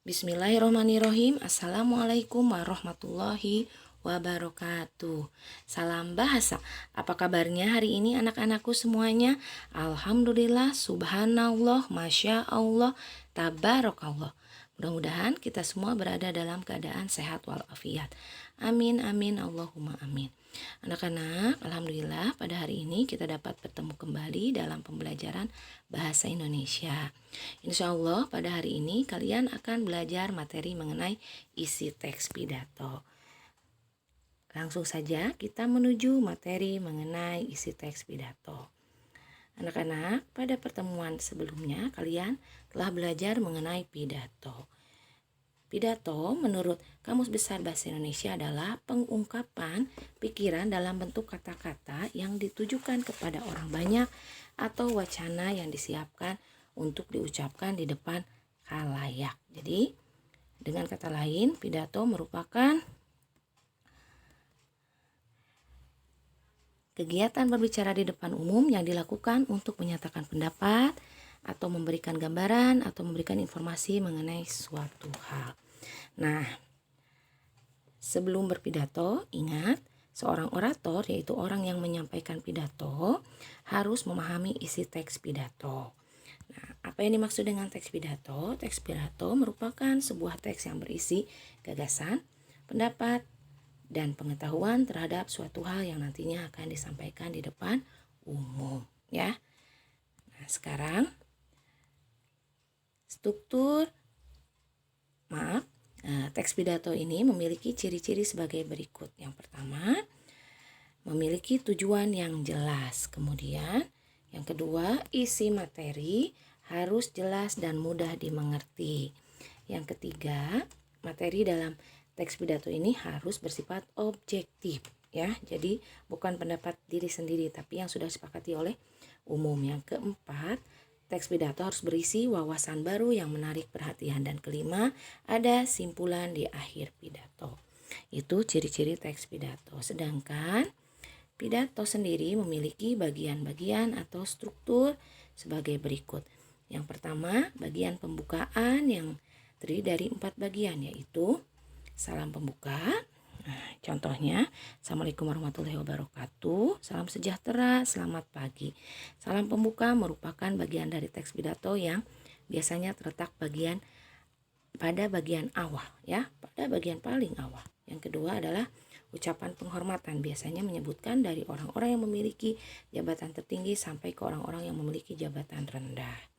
Bismillahirrahmanirrahim. Assalamualaikum warahmatullahi wabarakatuh. Salam bahasa. Apa kabarnya hari ini anak-anakku semuanya? Alhamdulillah, subhanallah, masya Allah, tabarakallah. Mudah-mudahan kita semua berada dalam keadaan sehat walafiat. Amin, amin, Allahumma amin. Anak-anak, alhamdulillah pada hari ini kita dapat bertemu kembali dalam pembelajaran bahasa Indonesia. Insya Allah pada hari ini kalian akan belajar materi mengenai isi teks pidato. Langsung saja kita menuju materi mengenai isi teks pidato. Anak-anak, pada pertemuan sebelumnya kalian telah belajar mengenai pidato. Pidato menurut Kamus Besar Bahasa Indonesia adalah pengungkapan pikiran dalam bentuk kata-kata yang ditujukan kepada orang banyak atau wacana yang disiapkan untuk diucapkan di depan khalayak. Jadi, dengan kata lain, pidato merupakan kegiatan berbicara di depan umum yang dilakukan untuk menyatakan pendapat atau memberikan gambaran atau memberikan informasi mengenai suatu hal. Nah, sebelum berpidato, ingat, seorang orator yaitu orang yang menyampaikan pidato harus memahami isi teks pidato. Nah, apa yang dimaksud dengan teks pidato? Teks pidato merupakan sebuah teks yang berisi gagasan, pendapat, dan pengetahuan terhadap suatu hal yang nantinya akan disampaikan di depan umum, ya. Nah, sekarang teks pidato ini memiliki ciri-ciri sebagai berikut. Yang pertama, memiliki tujuan yang jelas. Kemudian, yang kedua, isi materi harus jelas dan mudah dimengerti. Yang ketiga, materi dalam teks pidato ini harus bersifat objektif, ya. Jadi bukan pendapat diri sendiri, tapi yang sudah disepakati oleh umum. Yang keempat, teks pidato harus berisi wawasan baru yang menarik perhatian. Dan kelima, ada simpulan di akhir pidato. Itu ciri-ciri teks pidato. Sedangkan pidato sendiri memiliki bagian-bagian atau struktur sebagai berikut. Yang pertama, bagian pembukaan yang terdiri dari 4 bagian, yaitu salam pembuka. Nah, contohnya, Assalamualaikum warahmatullahi wabarakatuh, salam sejahtera, selamat pagi. Salam pembuka merupakan bagian dari teks pidato yang biasanya terletak pada bagian awal, ya, pada bagian paling awal. Yang kedua adalah ucapan penghormatan, biasanya menyebutkan dari orang-orang yang memiliki jabatan tertinggi sampai ke orang-orang yang memiliki jabatan rendah.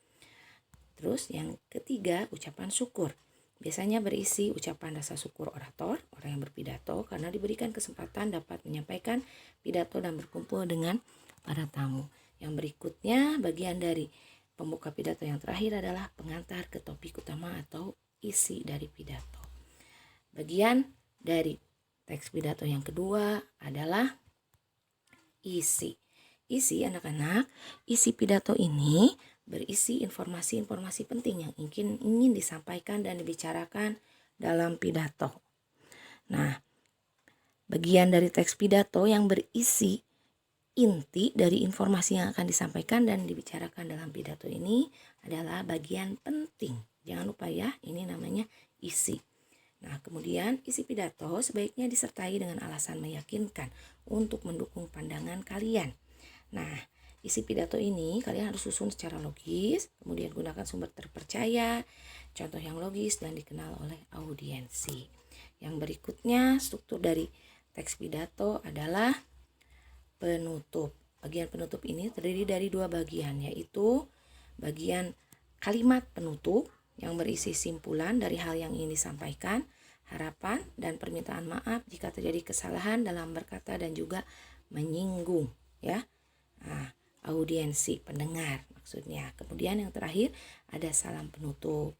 Terus yang ketiga, ucapan syukur. Biasanya berisi ucapan rasa syukur orator, orang yang berpidato, karena diberikan kesempatan dapat menyampaikan pidato dan berkumpul dengan para tamu. Yang berikutnya, bagian dari pembuka pidato yang terakhir adalah pengantar ke topik utama atau isi dari pidato. Bagian dari teks pidato yang kedua adalah isi. Isi, anak-anak, isi pidato ini berisi informasi-informasi penting yang ingin disampaikan dan dibicarakan dalam pidato. Nah, bagian dari teks pidato yang berisi inti dari informasi yang akan disampaikan dan dibicarakan dalam pidato ini adalah bagian penting. Jangan lupa ya, ini namanya isi. Nah, kemudian isi pidato sebaiknya disertai dengan alasan meyakinkan untuk mendukung pandangan kalian. Nah, isi pidato ini kalian harus susun secara logis, kemudian gunakan sumber terpercaya, contoh yang logis dan dikenal oleh audiensi. Yang berikutnya, struktur dari teks pidato adalah penutup. Bagian penutup ini terdiri dari 2 bagian, yaitu bagian kalimat penutup yang berisi simpulan dari hal yang ingin disampaikan, harapan dan permintaan maaf jika terjadi kesalahan dalam berkata dan juga menyinggung, ya. Nah, audiensi, pendengar maksudnya. Kemudian yang terakhir ada salam penutup.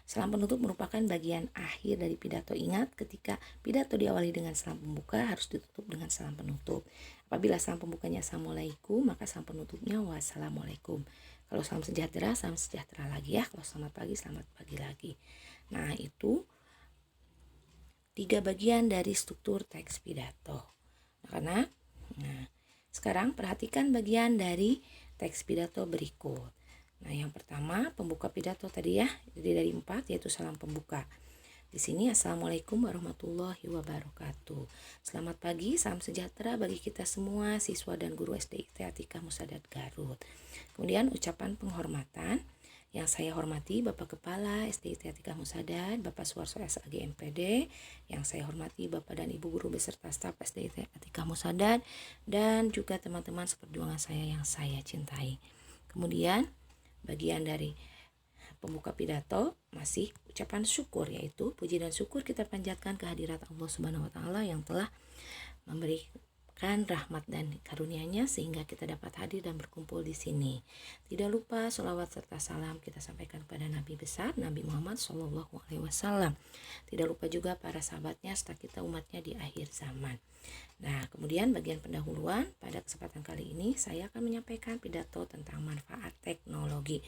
Salam penutup merupakan bagian akhir dari pidato. Ingat, ketika pidato diawali dengan salam pembuka harus ditutup dengan salam penutup. Apabila salam pembukanya Assalamualaikum, maka salam penutupnya Wassalamualaikum. Kalau salam sejahtera lagi, ya. Kalau selamat pagi lagi. Nah, itu 3 bagian dari struktur teks pidato. Nah, sekarang perhatikan bagian dari teks pidato berikut. Nah, yang pertama pembuka pidato tadi ya, jadi dari 4 yaitu salam pembuka. Di sini Assalamualaikum warahmatullahi wabarakatuh. Selamat pagi, salam sejahtera bagi kita semua siswa dan guru SDIT Atikah Musadat Garut. Kemudian ucapan penghormatan yang saya hormati Bapak Kepala SDIT Atikah Musadat, Bapak Suwarso SAG MPD, yang saya hormati Bapak dan Ibu guru beserta staf SDIT Atikah Musadat, dan juga teman-teman seperjuangan saya yang saya cintai. Kemudian bagian dari pembuka pidato masih ucapan syukur, yaitu puji dan syukur kita panjatkan kehadirat Allah Subhanahu wa taala yang telah memberikan rahmat dan karunia-Nya sehingga kita dapat hadir dan berkumpul di sini. Tidak lupa sholawat serta salam kita sampaikan kepada Nabi besar Nabi Muhammad SAW. Tidak lupa juga para sahabatnya serta kita umatnya di akhir zaman. Nah, kemudian bagian pendahuluan pada kesempatan kali ini saya akan menyampaikan pidato tentang manfaat teknologi.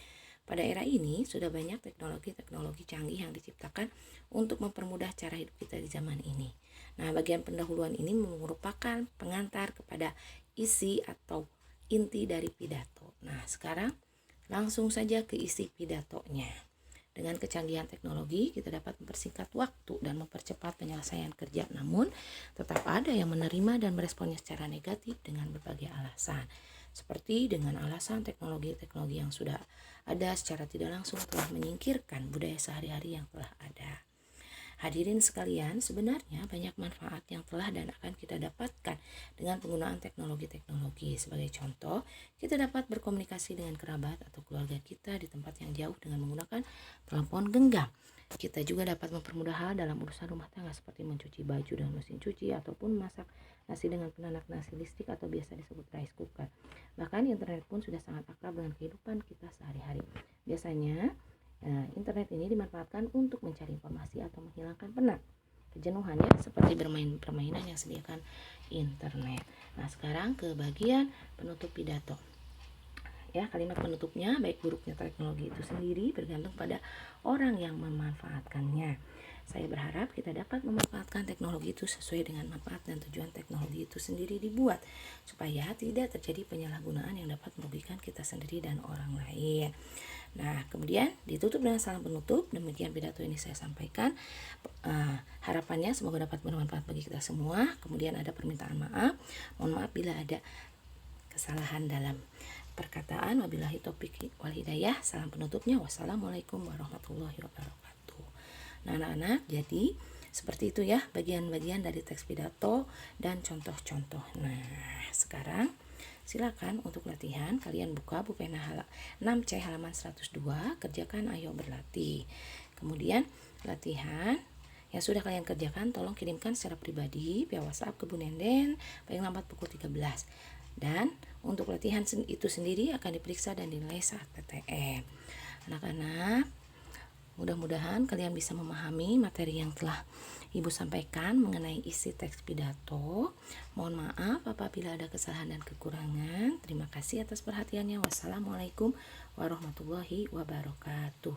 Pada era ini sudah banyak teknologi canggih yang diciptakan untuk mempermudah cara hidup kita di zaman ini. Nah, bagian pendahuluan ini merupakan pengantar kepada isi atau inti dari pidato. Nah, sekarang langsung saja ke isi pidatonya. Dengan kecanggihan teknologi, kita dapat mempersingkat waktu dan mempercepat penyelesaian kerja. Namun, tetap ada yang menerima dan meresponnya secara negatif dengan berbagai alasan. Seperti dengan alasan teknologi yang sudah ada secara tidak langsung telah menyingkirkan budaya sehari-hari yang telah ada. Hadirin sekalian, sebenarnya banyak manfaat yang telah dan akan kita dapatkan dengan penggunaan teknologi. Sebagai contoh, kita dapat berkomunikasi dengan kerabat atau keluarga kita di tempat yang jauh dengan menggunakan telepon genggam. Kita juga dapat mempermudah hal dalam urusan rumah tangga seperti mencuci baju dengan mesin cuci ataupun masak nasi dengan penanak nasi listrik atau biasa disebut rice cooker. Bahkan internet pun sudah sangat akrab dengan kehidupan kita sehari-hari. Biasanya internet ini dimanfaatkan untuk mencari informasi atau menghilangkan penat, kejenuhannya seperti bermain permainan yang disediakan internet. Nah, sekarang ke bagian penutup pidato. Ya, kalimat penutupnya baik buruknya teknologi itu sendiri bergantung pada orang yang memanfaatkannya. Saya berharap kita dapat memanfaatkan teknologi itu sesuai dengan manfaat dan tujuan teknologi itu sendiri dibuat, supaya tidak terjadi penyalahgunaan yang dapat merugikan kita sendiri dan orang lain. Nah, kemudian ditutup dengan salam penutup. Demikian pidato ini saya sampaikan. Harapannya semoga dapat bermanfaat bagi kita semua. Kemudian ada permintaan maaf. Mohon maaf bila ada kesalahan dalam perkataan. Wabillahi taufiq wal hidayah. Salam penutupnya. Wassalamualaikum warahmatullahi wabarakatuh. Nah, anak-anak, jadi seperti itu ya bagian-bagian dari teks pidato dan contoh-contoh. Nah, sekarang silakan untuk latihan kalian buka pulpena 6C halaman 102, kerjakan ayo berlatih. Kemudian latihan yang sudah kalian kerjakan tolong kirimkan secara pribadi via WhatsApp ke Bu Nenden paling lambat pukul 13. Dan untuk latihan itu sendiri akan diperiksa dan dinilai saat PTM. Anak-anak, mudah-mudahan kalian bisa memahami materi yang telah Ibu sampaikan mengenai isi teks pidato. Mohon maaf apabila ada kesalahan dan kekurangan. Terima kasih atas perhatiannya. Wassalamualaikum warahmatullahi wabarakatuh.